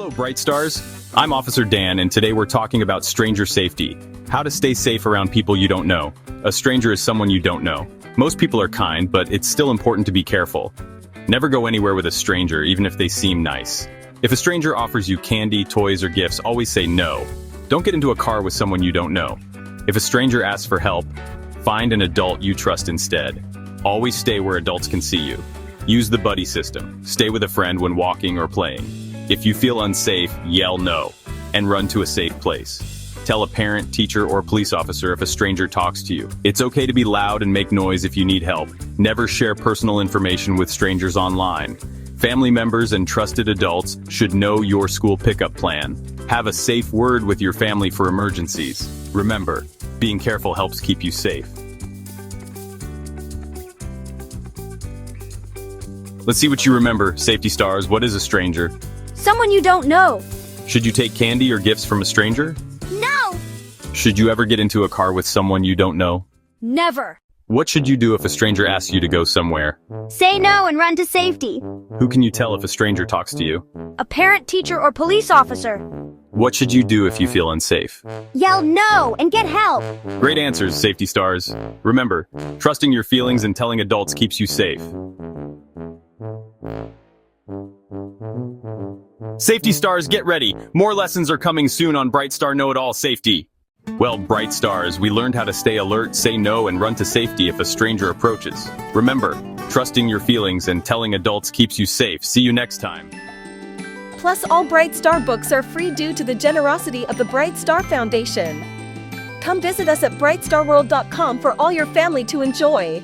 Hello, Bright Stars. I'm Officer Dan, and today we're talking about stranger safety. How to stay safe around people you don't know. A stranger is someone you don't know. Most people are kind, but it's still important to be careful. Never go anywhere with a stranger, even if they seem nice. If a stranger offers you candy, toys, or gifts, always say no. Don't get into a car with someone you don't know. If a stranger asks for help, find an adult you trust instead. Always stay where adults can see you. Use the buddy system. Stay with a friend when walking or playing. If you feel unsafe, yell no, and run to a safe place. Tell a parent, teacher, or police officer if a stranger talks to you. It's okay to be loud and make noise if you need help. Never share personal information with strangers online. Family members and trusted adults should know your school pickup plan. Have a safe word with your family for emergencies. Remember, being careful helps keep you safe. Let's see what you remember. Safety stars, what is a stranger? Someone you don't know. Should you take candy or gifts from a stranger? No! Should you ever get into a car with someone you don't know? Never. What should you do if a stranger asks you to go somewhere? Say no and run to safety. Who can you tell if a stranger talks to you? A parent, teacher, or police officer. What should you do if you feel unsafe? Yell no and get help. Great answers, safety stars. Remember, trusting your feelings and telling adults keeps you safe. Safety stars, get ready. More lessons are coming soon on Bright Star Know-It-All Safety. Well, Bright Stars, we learned how to stay alert, say no, and run to safety if a stranger approaches. Remember, trusting your feelings and telling adults keeps you safe. See you next time. Plus, all Bright Star books are free due to the generosity of the Bright Star Foundation. Come visit us at brightstarworld.com for all your family to enjoy.